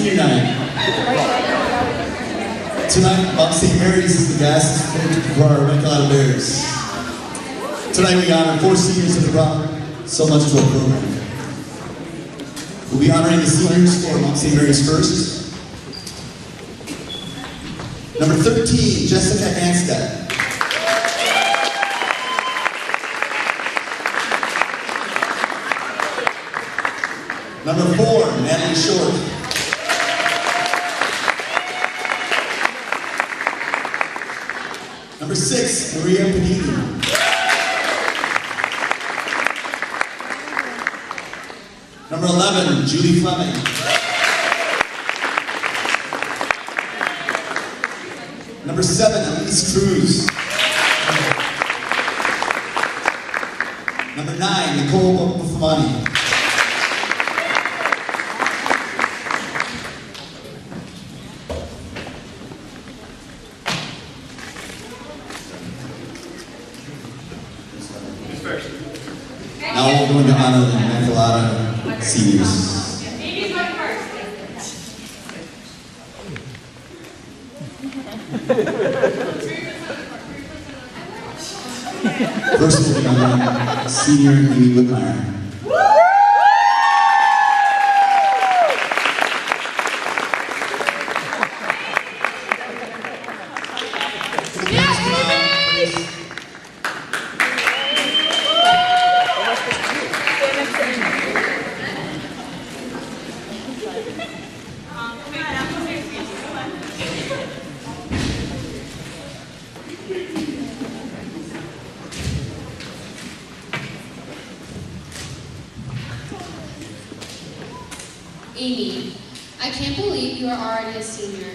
senior night. Tonight, Mount St. Mary's is the guest for our Immaculata Bears. Tonight we honor 4 seniors that have brought so much to our program. We'll be honoring the seniors for Mount St. Mary's first. Number 13, Jessica Anstead. Number 4, Natalie Short. Number 6, Maria Panini. Number 11, Julie Fleming. Number 7, Elise Cruz. Number 9, Nicole Bufamani. Now we're going to honor the Immaculata seniors. First we'll be honoring senior Amy Whitmire. Amy, I can't believe you are already a senior.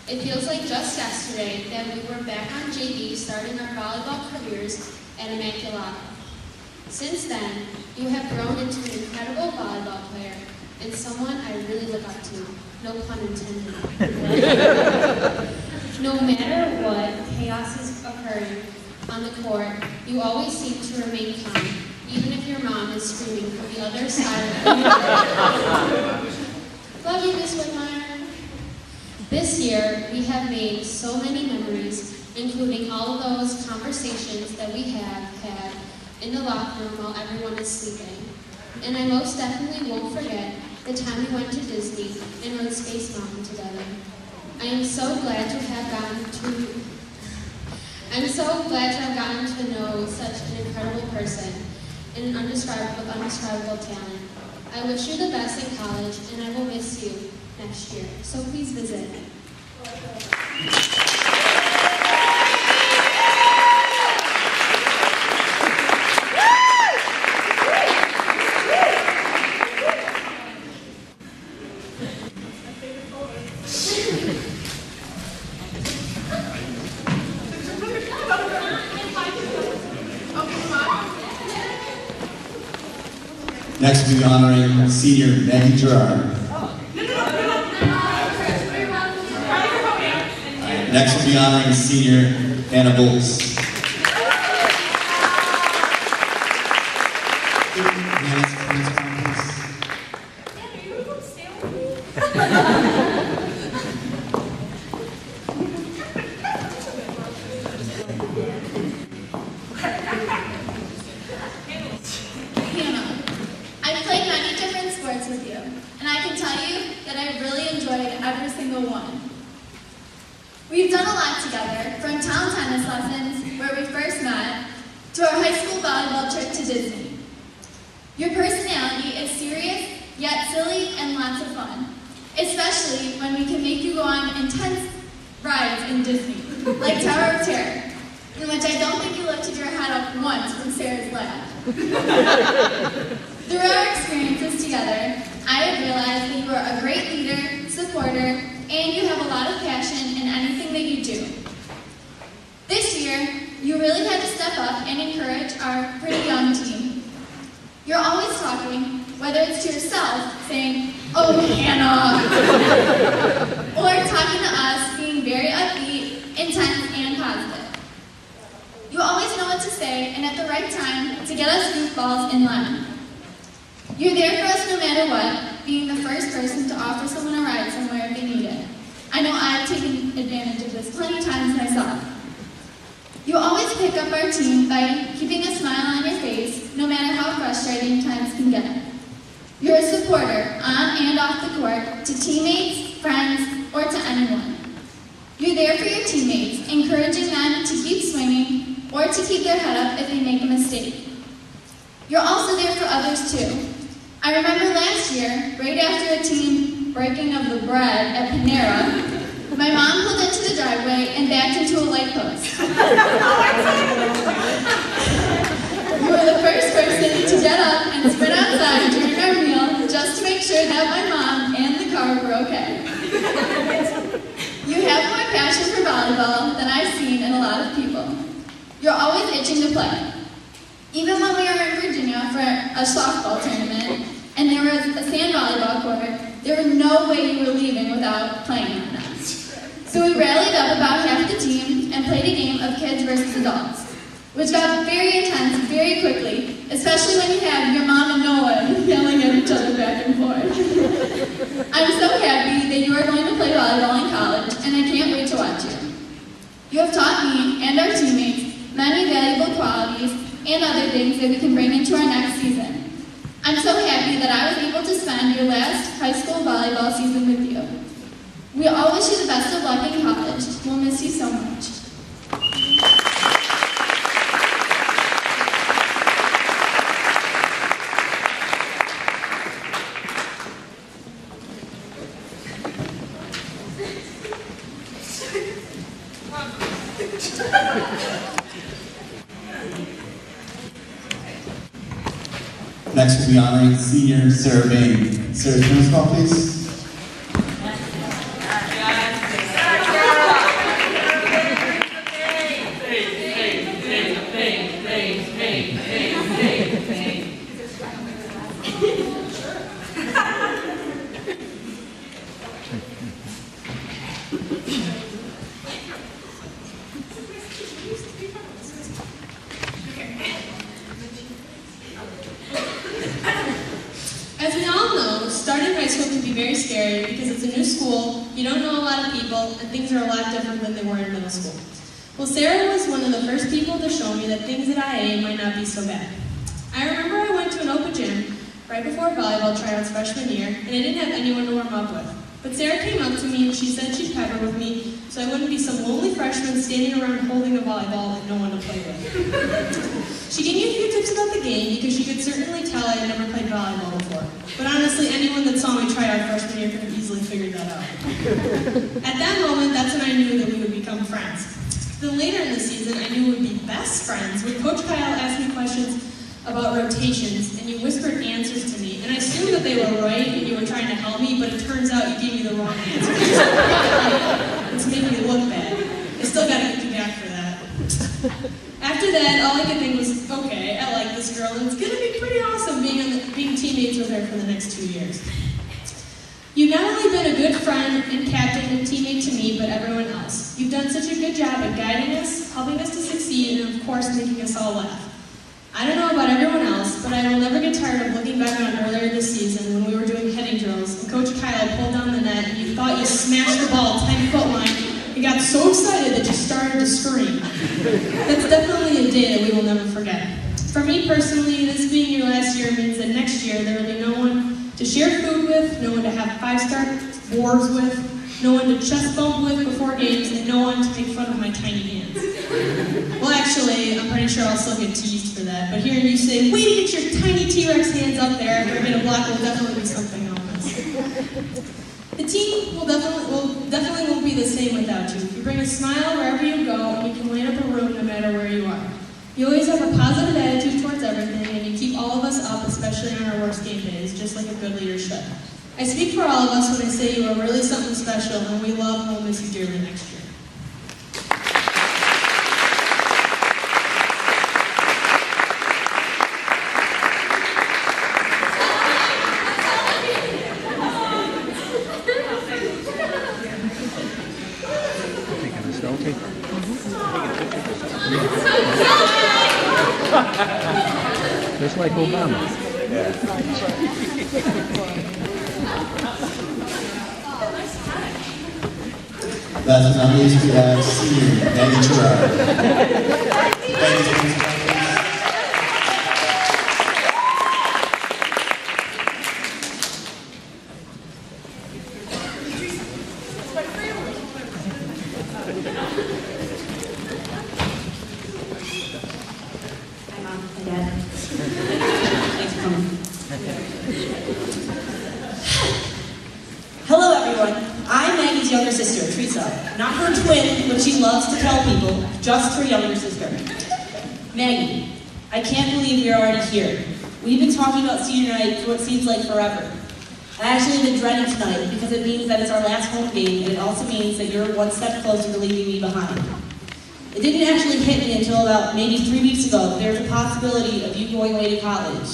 It feels like just yesterday that we were back on JV starting our volleyball careers at Immaculata. Since then, you have grown into an incredible volleyball player and someone I really look up to. No pun intended. No matter what chaos is occurring on the court, you always seem to remain calm, even if your mom is screaming from the other side of the room. Love you, Miss Whitmire. This year, we have made so many memories, including all of those conversations that we have had in the locker room while everyone is sleeping. And I most definitely won't forget the time we went to Disney and rode Space Mountain together. I am so glad to have gotten to know such an incredible person and an undescribable talent. I wish you the best in college, and I will miss you next year. So please visit. Next we'll be honoring senior Maggie Gerard. Next we'll be honoring senior Anna Bolts. with you, and I can tell you that I really enjoyed every single one. We've done a lot together, from town tennis lessons, where we first met, to our high school volleyball trip to Disney. Your personality is serious, yet silly and lots of fun, especially when we can make you go on intense rides in Disney, like Tower of Terror, in which I don't think you lifted your head up once from Sarah's lap. Through our experiences together, I have realized that you are a great leader, supporter, and you have a lot of passion in anything that you do. This year, you really had to step up and encourage our pretty young team. You're always talking, whether it's to yourself, saying, "Oh, Hannah," or talking to us, being very upbeat, intense, and positive. You always know what to say, and at the right time, to get us goofballs in line. You're there for us no matter what, being the first person to offer someone a ride somewhere advantage of this plenty of times myself. You always pick up our team by keeping a smile on your face, no matter how frustrating times can get. You're a supporter, on and off the court, to teammates, friends, or to anyone. You're there for your teammates, encouraging them to keep swinging or to keep their head up if they make a mistake. You're also there for others too. I remember last year, right after a team breaking of the bread at Panera, my mom pulled into the driveway and backed into a light post. You were the first person to get up and sprint outside during our meal just to make sure that my mom and the car were okay. You have more passion for volleyball than I've seen in a lot of people. You're always itching to play. Even when we were in Virginia for a softball tournament and there was a sand volleyball court, there was no way you were leaving without playing on that. So we rallied up about half the team and played a game of kids versus adults, which got very intense very quickly, especially when you have your mom and Noah yelling at each other back and forth. I'm so happy that you are going to play volleyball in college, and I can't wait to watch you. You have taught me and our teammates many valuable qualities and other things that we can bring into our next season. I'm so happy that I was able to spend your last high school volleyball season with you. We all wish you the best of luck in college. We'll miss you so much. Next, we'll be honoring senior Sarah Bain. Sarah, can you call, please? As we all know, starting high school can be very scary because it's a new school, you don't know a lot of people, and things are a lot different than they were in middle school. Well, Sarah was one of the first people to show me that things at IA might not be so bad. I remember I went to an open gym right before volleyball tryouts freshman year, and I didn't have anyone to warm up with. But Sarah came up to me and she said she'd pepper with me so I wouldn't be some lonely freshman standing around holding a volleyball and no one to play with. She gave me a few tips about the game because she could certainly tell I had never played volleyball before. But honestly, anyone that saw me try out freshman year could have easily figured that out. At that moment, that's when I knew that we would become friends. Then later in the season, I knew we would be best friends when Coach Kyle asked me questions about rotations, and you whispered answers to me, and I assumed that they were right and you were trying to help me, but it turns out you gave me the wrong answer. It's making me look bad. I still gotta get you back for that. After that, all I could think was, okay, I like this girl, and it's gonna be pretty awesome being teammates with her for the next 2 years. You've not only been a good friend and captain and teammate to me, but everyone else. You've done such a good job at guiding us, helping us to succeed, and of course, making us all laugh. I don't know about everyone else, but I will never get tired of looking back on earlier this season when we were doing heading drills, and Coach Kyle pulled down the net, and you thought you smashed the ball 10-foot line, and got so excited that you started to scream. That's definitely a day that we will never forget. For me personally, this being your last year means that next year there will be no one to share food with, no one to have 5-star wars with, no one to chest bump with before games, and no one to make fun of my tiny hands. Well, actually, I'm pretty sure I'll still get teased for that, but hearing you say, "Way to get your tiny T-Rex hands up there after I get a block" will definitely be something else. The team will definitely won't be the same without you. You bring a smile wherever you go, and you can light up a room no matter where you are. You always have a positive attitude towards everything, and you keep all of us up, especially on our worst game days, just like a good leader should. I speak for all of us when I say you are really something special, and we love and will miss you dearly next year. Just like Obama. Last but not least, we have senior Maggie Gerard. Thank you. Hi, Mom. Hi, Dad. Thanks for coming. Hello, everyone. I'm Maggie's younger sister, Teresa. Not her twin, which she loves to tell people, just her younger sister. Maggie, I can't believe you're already here. We've been talking about senior night for what seems like forever. I actually have been dreading tonight because it means that it's our last home game, and it also means that you're one step closer to leaving me behind. It didn't actually hit me until about maybe 3 weeks ago that there was a possibility of you going away to college.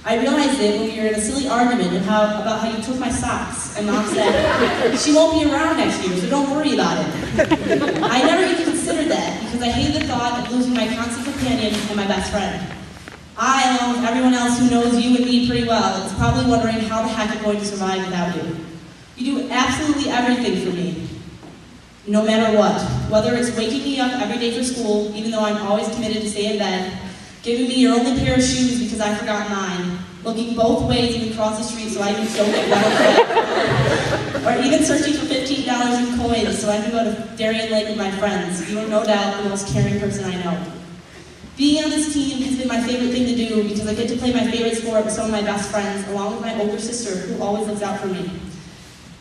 I realized it when we were in a silly argument about how you took my socks, and Mom said, she won't be around next year, so don't worry about it. I never even considered that because I hated the thought of losing my constant companion and my best friend. I, along with everyone else who knows you and me pretty well, is probably wondering how the heck I'm going to survive without you. You do absolutely everything for me. No matter what, whether it's waking me up every day for school, even though I'm always committed to stay in bed, giving me your only pair of shoes because I forgot mine, looking both ways even across the street so I can don't get wet, or even searching for $15 in coins so I can go to Darien Lake with my friends. You are no doubt the most caring person I know. Being on this team has been my favorite thing to do because I get to play my favorite sport with some of my best friends, along with my older sister, who always looks out for me.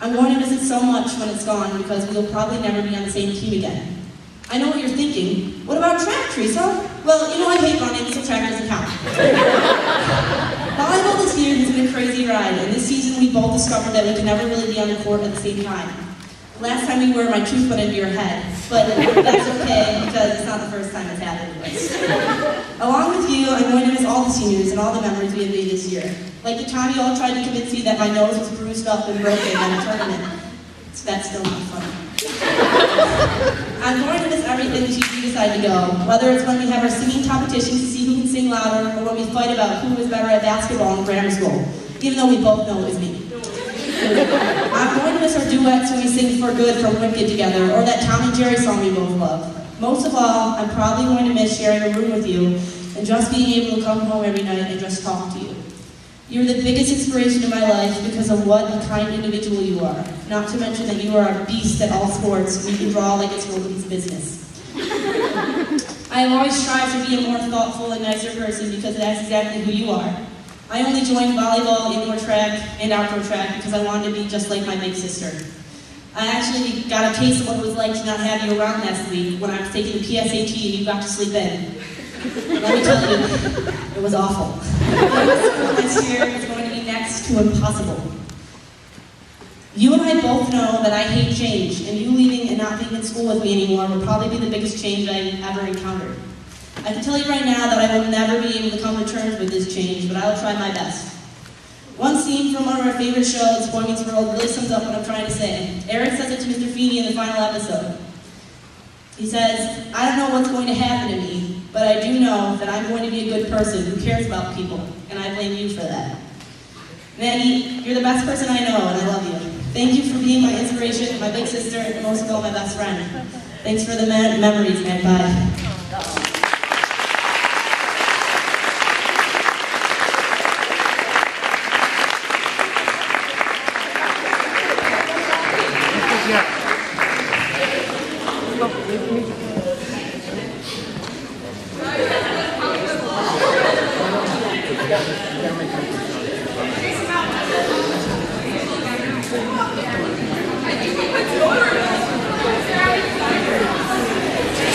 I'm going to miss it so much when it's gone because we'll probably never be on the same team again. I know what you're thinking. What about track, Teresa? Well, you know I hate running, so track doesn't count. Volleyball this year has been a crazy ride, and this season we both discovered that we can never really be on the court at the same time. The last time we were, my tooth went into your head, but that's okay because it's not the first time it's happened to us. Along with you, I'm going to miss all the seniors and all the memories we have made this year. Like the time you all tried to convince me that my nose was bruised up and broken in a tournament. That's still not funny. I'm going to miss everything that you decide to go, whether it's when we have our singing competition to see who can sing louder, or when we fight about who was better at basketball in grammar school, even though we both know it was me. I'm going to miss our duets when we sing For Good from Wicked together, or that Tom and Jerry song we both love. Most of all, I'm probably going to miss sharing a room with you and just being able to come home every night and just talk to you. You're the biggest inspiration in my life because of what a kind individual you are. Not to mention that you are a beast at all sports and you can draw like it's nobody's business. I have always strived to be a more thoughtful and nicer person because that's exactly who you are. I only joined volleyball, indoor track, and outdoor track because I wanted to be just like my big sister. I actually got a taste of what it was like to not have you around last week when I was taking the PSAT and you got to sleep in. Let me tell you, it was awful. This year is going to be next to impossible. You and I both know that I hate change, and you leaving and not being in school with me anymore will probably be the biggest change I ever encountered. I can tell you right now that I will never be able to come to terms with this change, but I will try my best. One scene from one of our favorite shows, Boy Meets World, really sums up what I'm trying to say. Eric says it to Mr. Feeney in the final episode. He says, I don't know what's going to happen to me, but I do know that I'm going to be a good person who cares about people, and I blame you for that. Maggie, you're the best person I know, and I love you. Thank you for being my inspiration, my big sister, and most of all, my best friend. Thanks for the memories, man. Bye. You gotta make